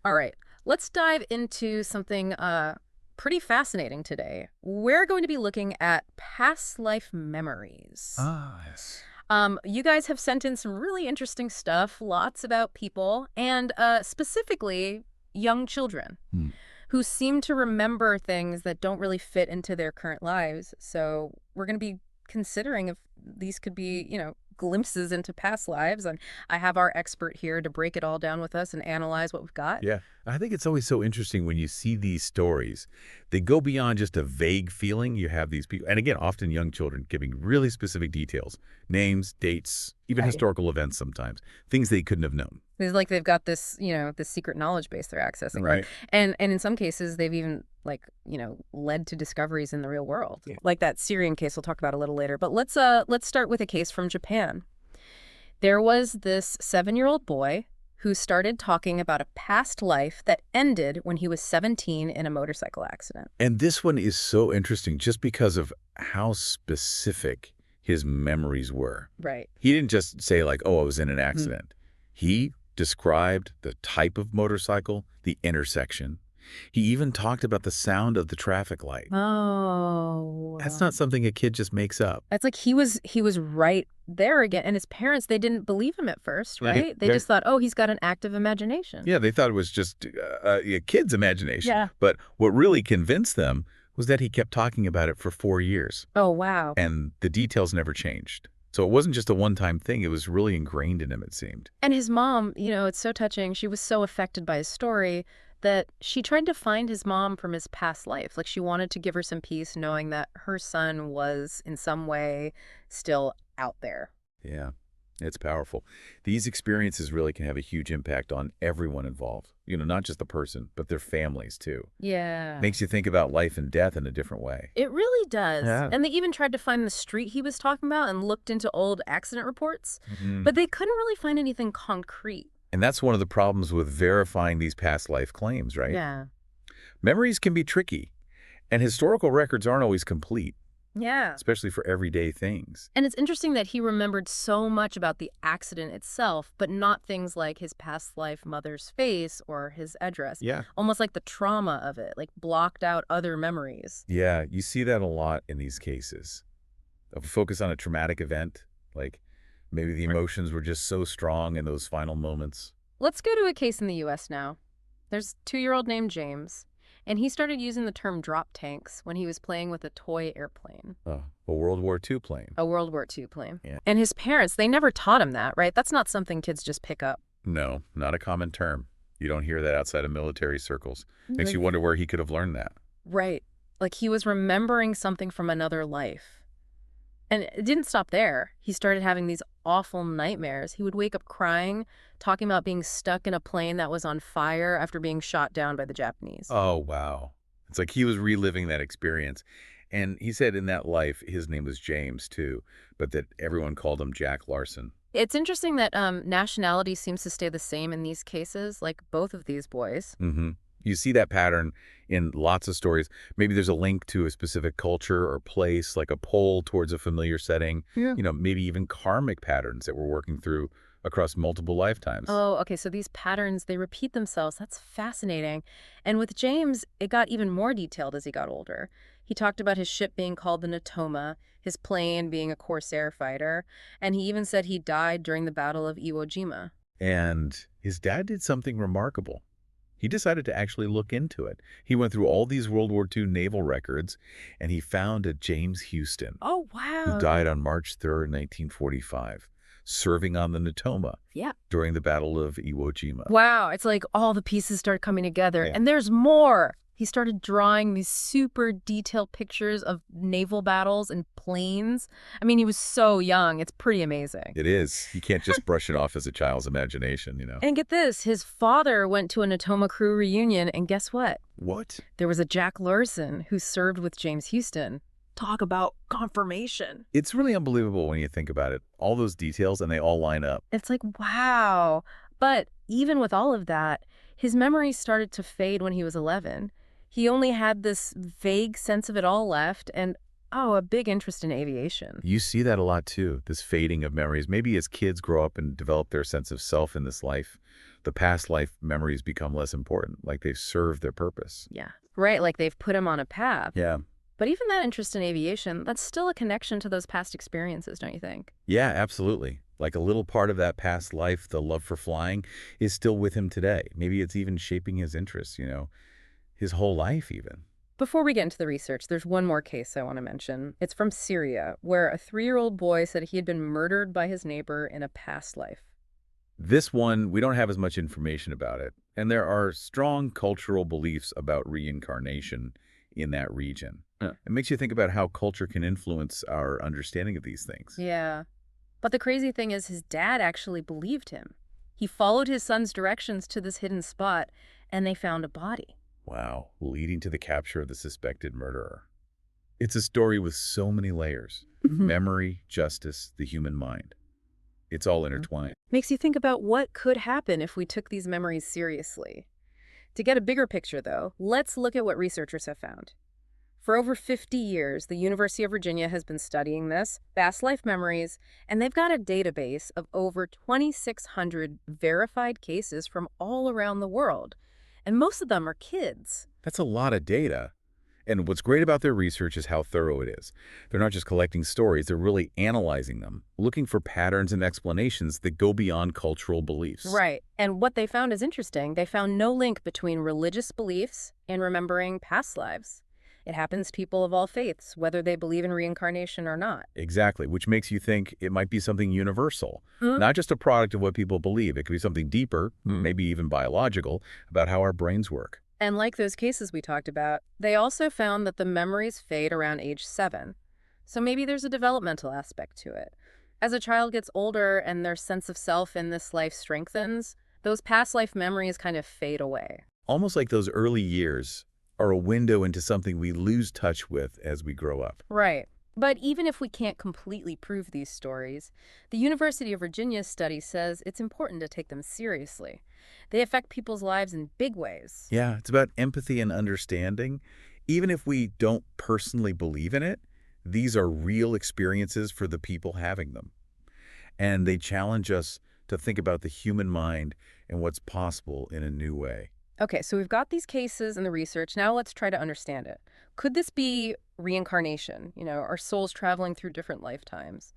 All right, let's dive into something pretty fascinating today. We're going to be looking at past life memories. Ah, yes. You guys have sent in some really interesting stuff, lots about people, and specifically young children Hmm. who seem to remember things that don't really fit into their current lives. So we're going to be considering if these could be, glimpses into past lives. And I have our expert here to break it all down with us and analyze what we've got. Yeah, I think it's always so interesting when you see these stories. They go beyond just a vague feeling. You have these people, and again, often young children giving really specific details, names, dates, even Right. historical events sometimes, things they couldn't have known. It's like they've got this, this secret knowledge base they're accessing. Like, Right. and in some cases, they've even led to discoveries in the real world, Yeah. like that Syrian case we'll talk about a little later. But let's start with a case from Japan. There was this 7-year-old boy who started talking about a past life that ended when he was 17 in a motorcycle accident. And this one is so interesting just because of how specific his memories were. Right. He didn't just say like, oh, I was in an accident. He described the type of motorcycle, the intersection. He even talked about the sound of the traffic light. Oh. That's not something a kid just makes up. It's like he was right there again. And his parents, they didn't believe him at first, Yeah. right? They Yeah. just thought, oh, he's got an active imagination. Yeah, they thought it was just a kid's imagination. Yeah. But what really convinced them was that he kept talking about it for 4 years, Oh, wow. and the details never changed. So it wasn't just a one-time thing. It was really ingrained in him, it seemed. And his mom, it's so touching. She was so affected by his story that she tried to find his mom from his past life. Like she wanted to give her some peace knowing that her son was in some way still out there. Yeah, it's powerful. These experiences really can have a huge impact on everyone involved. Not just the person, but their families, too. Yeah. Makes you think about life and death in a different way. It really does. Yeah. And they even tried to find the street he was talking about and looked into old accident reports, Mhm. but they couldn't really find anything concrete. And that's one of the problems with verifying these past life claims, right? Yeah. Memories can be tricky, and historical records aren't always complete, Yeah. especially for everyday things. And it's interesting that he remembered so much about the accident itself, but not things like his past life mother's face or his address. Yeah. Almost like the trauma of it, like blocked out other memories. Yeah, you see that a lot in these cases. A focus on a traumatic event, like maybe the emotions were just so strong in those final moments. Let's go to a case in the US now. There's a 2-year-old named James, and he started using the term drop tanks when he was playing with a toy airplane, Oh, a World War II plane. a World War II plane. Yeah. And his parents, they never taught him that, right? That's not something kids just pick up. No, not a common term. You don't hear that outside of military circles. Makes Like, you wonder where he could have learned that. right. Like he was remembering something from another life. And it didn't stop there. He started having these awful nightmares. He would wake up crying, talking about being stuck in a plane that was on fire after being shot down by the Japanese. Oh, wow. It's like he was reliving that experience. And he said in that life, his name was James, too, but that everyone called him Jack Larson. It's interesting that nationality seems to stay the same in these cases, like both of these boys. Hmm. You see that pattern in lots of stories. Maybe there's a link to a specific culture or place, like a pull towards a familiar setting, Yeah. Maybe even karmic patterns that we're working through across multiple lifetimes. Oh, okay. So these patterns, they repeat themselves. That's fascinating. And with James, it got even more detailed as he got older. He talked about his ship being called the Natoma, his plane being a Corsair fighter, and he even said he died during the Battle of Iwo Jima. And his dad did something remarkable. He decided to actually look into it. He went through all these World War II naval records, and he found a James Houston, Oh, who wow. died on March 3rd, 1945, serving on the Natoma Yeah. during the Battle of Iwo Jima. Wow. It's like all the pieces start coming together, Yeah. and there's more. He started drawing these super detailed pictures of naval battles and planes. I mean, he was so young. It's pretty amazing. It is. You can't just brush it off as a child's imagination. And get this, his father went to a Natoma crew reunion, and guess what? What? There was a Jack Larson who served with James Houston. Talk about confirmation. It's really unbelievable when you think about it. All those details, and they all line up. It's like, wow. But even with all of that, his memory started to fade when he was 11. He only had this vague sense of it all left, and Oh, a big interest in aviation. You see that a lot too, this fading of memories. Maybe as kids grow up and develop their sense of self in this life, the past life memories become less important, like they've served their purpose. Yeah. Right, like they've put him on a path. Yeah. But even that interest in aviation, that's still a connection to those past experiences, don't you think? Yeah, absolutely. Like a little part of that past life, the love for flying, is still with him today. Maybe it's even shaping his interests, his whole life even. Before we get into the research, there's one more case I want to mention. It's from Syria, where a 3-year-old boy said he had been murdered by his neighbor in a past life. This one, we don't have as much information about it, and there are strong cultural beliefs about reincarnation in that region. Yeah. It makes you think about how culture can influence our understanding of these things. Yeah. But the crazy thing is his dad actually believed him. He followed his son's directions to this hidden spot, and they found a body. Wow, leading to the capture of the suspected murderer. It's a story with so many layers. Memory, justice, the human mind. It's all intertwined. Makes you think about what could happen if we took these memories seriously. To get a bigger picture, though, let's look at what researchers have found. For over 50 years, the University of Virginia has been studying this, past life memories, and they've got a database of over 2,600 verified cases from all around the world. And most of them are kids. That's a lot of data. And what's great about their research is how thorough it is. They're not just collecting stories, they're really analyzing them, looking for patterns and explanations that go beyond cultural beliefs. Right. And what they found is interesting. They found no link between religious beliefs and remembering past lives. It happens to people of all faiths, whether they believe in reincarnation or not. Exactly, which makes you think it might be something universal, not just a product of what people believe. It could be something deeper, maybe even biological, about how our brains work. And like those cases we talked about, they also found that the memories fade around age 7. So maybe there's a developmental aspect to it. As a child gets older and their sense of self in this life strengthens, those past life memories kind of fade away. Almost like those early years are a window into something we lose touch with as we grow up. Right. But even if we can't completely prove these stories, the University of Virginia study says it's important to take them seriously. They affect people's lives in big ways. Yeah, it's about empathy and understanding. Even if we don't personally believe in it, these are real experiences for the people having them. And they challenge us to think about the human mind and what's possible in a new way. Okay, so we've got these cases and the research. Now let's try to understand it. Could this be reincarnation, our souls traveling through different lifetimes?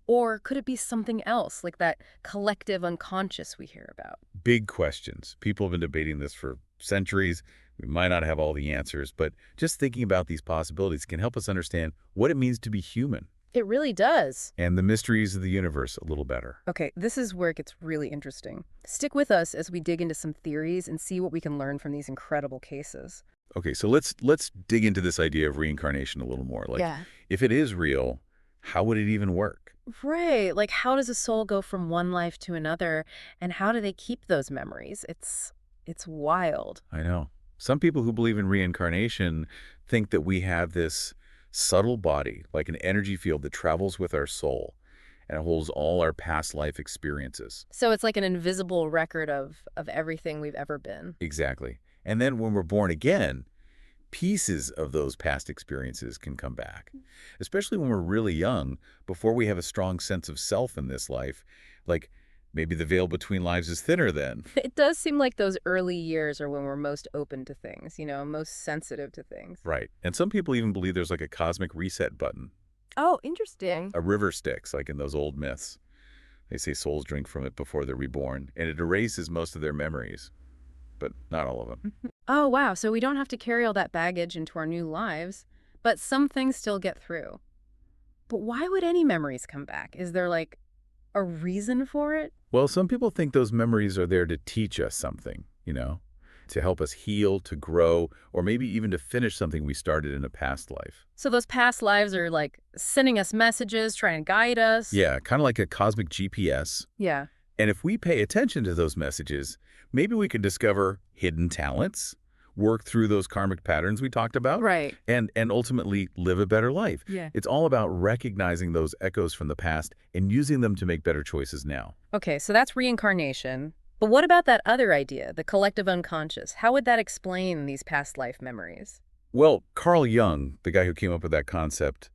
Or could it be something else, like that collective unconscious we hear about? Big questions. People have been debating this for centuries. We might not have all the answers, but just thinking about these possibilities can help us understand what it means to be human It really does. and the mysteries of the universe a little better. Okay, this is where it gets really interesting. Stick with us as we dig into some theories and see what we can learn from these incredible cases. Okay, so let's dig into this idea of reincarnation a little more. Like, Yeah. if it is real, how would it even work? Right, like how does a soul go from one life to another, and how do they keep those memories? It's wild. I know. Some people who believe in reincarnation think that we have this subtle body, like an energy field that travels with our soul, and it holds all our past life experiences. So it's like an invisible record of everything we've ever been. Exactly. And then when we're born again, pieces of those past experiences can come back, especially when we're really young, before we have a strong sense of self in this life. Like, maybe the veil between lives is thinner then. It does seem like those early years are when we're most open to things, most sensitive to things. Right. And some people even believe there's like a cosmic reset button. Oh, interesting. A river Styx, like in those old myths. They say souls drink from it before they're reborn, and it erases most of their memories, but not all of them. Oh, wow. So we don't have to carry all that baggage into our new lives, but some things still get through. But why would any memories come back? Is there like a reason for it? Well, some people think those memories are there to teach us something, to help us heal, to grow, or maybe even to finish something we started in a past life. So those past lives are like sending us messages, trying to guide us? Yeah, kind of like a cosmic GPS. Yeah. And if we pay attention to those messages, maybe we can discover hidden talents, work through those karmic patterns we talked about, Right. and ultimately live a better life. Yeah. It's all about recognizing those echoes from the past and using them to make better choices now. Okay, so that's reincarnation. But what about that other idea, the collective unconscious? How would that explain these past life memories? Well, Carl Jung, the guy who came up with that concept,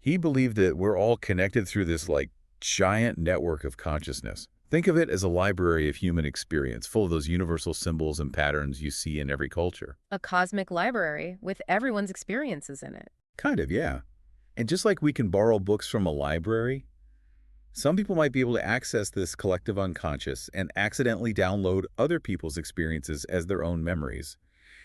He believed that we're all connected through this, like, giant network of consciousness. Think of it as a library of human experience, full of those universal symbols and patterns you see in every culture. A cosmic library with everyone's experiences in it. Kind of, yeah. And just like we can borrow books from a library, some people might be able to access this collective unconscious and accidentally download other people's experiences as their own memories.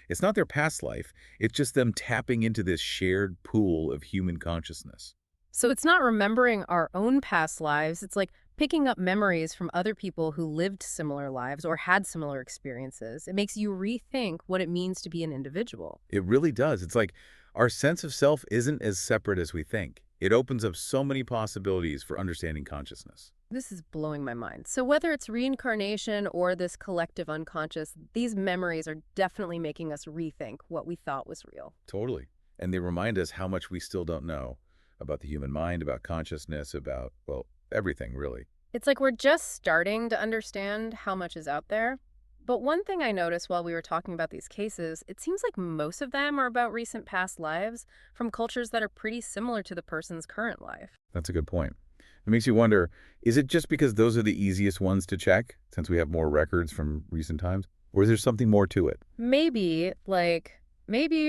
It's not their past life, it's just them tapping into this shared pool of human consciousness. So it's not remembering our own past lives, it's like picking up memories from other people who lived similar lives or had similar experiences. It makes you rethink what it means to be an individual. It really does. It's like our sense of self isn't as separate as we think. It opens up so many possibilities for understanding consciousness. This is blowing my mind. So whether it's reincarnation or this collective unconscious, these memories are definitely making us rethink what we thought was real. Totally. And they remind us how much we still don't know about the human mind, about consciousness, about, well, everything, really. It's like we're just starting to understand how much is out there. But one thing I noticed while we were talking about these cases, it seems like most of them are about recent past lives from cultures that are pretty similar to the person's current life. That's a good point. It makes you wonder, is it just because those are the easiest ones to check, since we have more records from recent times? Or is there something more to it? Maybe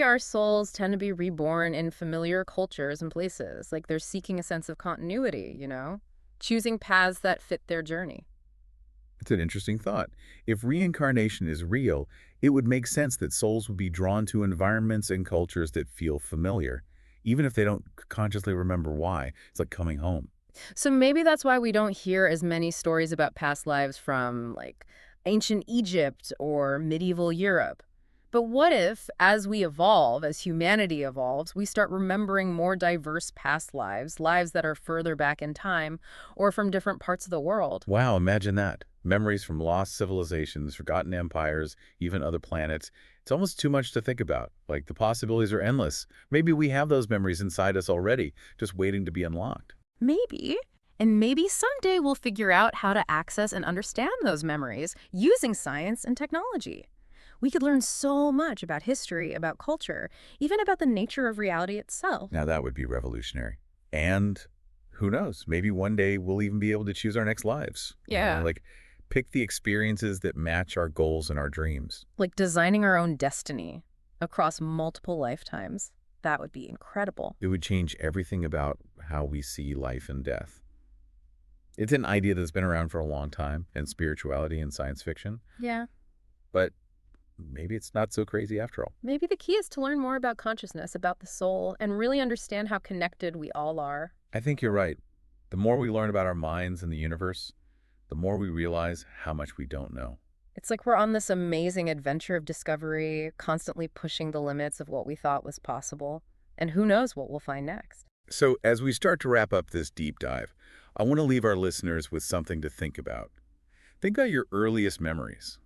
our souls tend to be reborn in familiar cultures and places, like they're seeking a sense of continuity, choosing paths that fit their journey. It's an interesting thought. If reincarnation is real, it would make sense that souls would be drawn to environments and cultures that feel familiar, even if they don't consciously remember why. It's like coming home. So maybe that's why we don't hear as many stories about past lives from, like, ancient Egypt or medieval Europe. But what if, as we evolve, as humanity evolves, we start remembering more diverse past lives, lives that are further back in time or from different parts of the world? Wow, imagine that. Memories from lost civilizations, forgotten empires, even other planets. It's almost too much to think about. Like, the possibilities are endless. Maybe we have those memories inside us already, just waiting to be unlocked. Maybe. And maybe someday we'll figure out how to access and understand those memories using science and technology. We could learn so much about history, about culture, even about the nature of reality itself. Now that would be revolutionary. And who knows, maybe one day we'll even be able to choose our next lives. Yeah. Like, pick the experiences that match our goals and our dreams. Like designing our own destiny across multiple lifetimes. That would be incredible. It would change everything about how we see life and death. It's an idea that's been around for a long time in spirituality and science fiction, Yeah. but maybe it's not so crazy after all. Maybe the key is to learn more about consciousness, about the soul, and really understand how connected we all are. I think you're right. The more we learn about our minds and the universe, the more we realize how much we don't know. It's like we're on this amazing adventure of discovery, constantly pushing the limits of what we thought was possible. And who knows what we'll find next. So as we start to wrap up this deep dive, I want to leave our listeners with something to think about. Think about your earliest memories.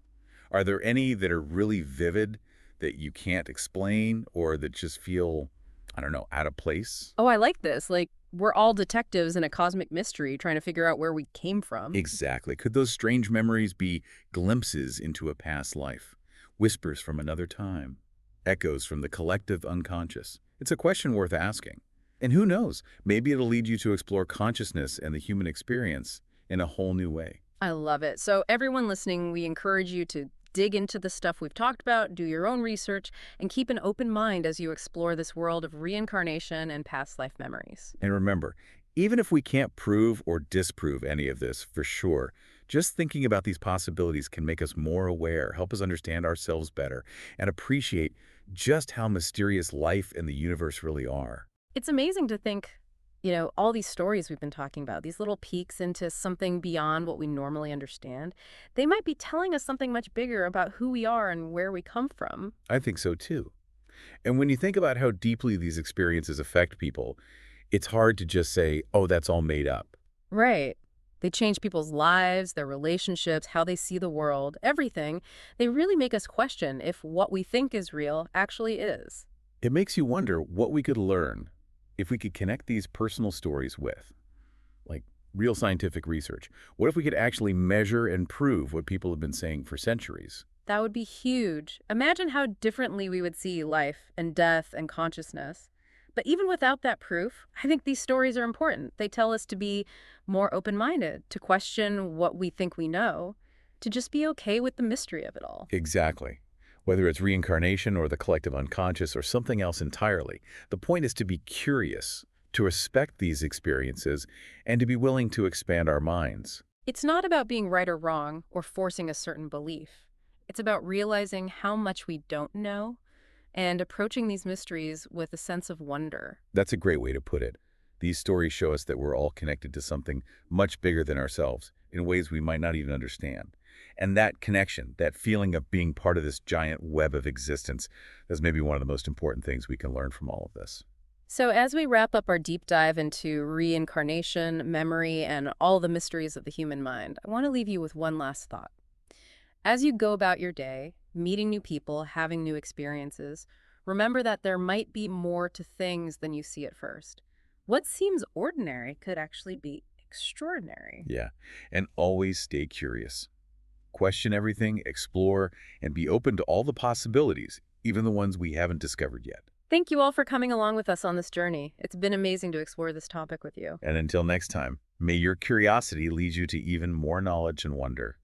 Are there any that are really vivid that you can't explain or that just feel, I don't know, out of place? Oh, I like this. Like, we're all detectives in a cosmic mystery trying to figure out where we came from. Exactly. Could those strange memories be glimpses into a past life, whispers from another time, echoes from the collective unconscious? It's a question worth asking. And who knows, maybe it'll lead you to explore consciousness and the human experience in a whole new way. I love it. So everyone listening, we encourage you to dig into the stuff we've talked about, do your own research, and keep an open mind as you explore this world of reincarnation and past life memories. And remember, even if we can't prove or disprove any of this for sure, just thinking about these possibilities can make us more aware, help us understand ourselves better, and appreciate just how mysterious life and the universe really are. It's amazing to think, all these stories we've been talking about, these little peeks into something beyond what we normally understand, they might be telling us something much bigger about who we are and where we come from. I think so too. And when you think about how deeply these experiences affect people, it's hard to just say, oh, that's all made up. Right. They change people's lives, their relationships, how they see the world, everything. They really make us question if what we think is real actually is. It makes you wonder what we could learn if we could connect these personal stories with, like, real scientific research. What if we could actually measure and prove what people have been saying for centuries? That would be huge. Imagine how differently we would see life and death and consciousness. But even without that proof, I think these stories are important. They tell us to be more open-minded, to question what we think we know, to just be okay with the mystery of it all. Exactly. Whether it's reincarnation or the collective unconscious or something else entirely, the point is to be curious, to respect these experiences, and to be willing to expand our minds. It's not about being right or wrong or forcing a certain belief. It's about realizing how much we don't know and approaching these mysteries with a sense of wonder. That's a great way to put it. These stories show us that we're all connected to something much bigger than ourselves in ways we might not even understand. And that connection, that feeling of being part of this giant web of existence, is maybe one of the most important things we can learn from all of this. So, as we wrap up our deep dive into reincarnation, memory, and all the mysteries of the human mind, I want to leave you with one last thought. As you go about your day, meeting new people, having new experiences, remember that there might be more to things than you see at first. What seems ordinary could actually be extraordinary. Yeah, and always stay curious. Question everything, explore, and be open to all the possibilities, even the ones we haven't discovered yet. Thank you all for coming along with us on this journey. It's been amazing to explore this topic with you. And until next time, may your curiosity lead you to even more knowledge and wonder.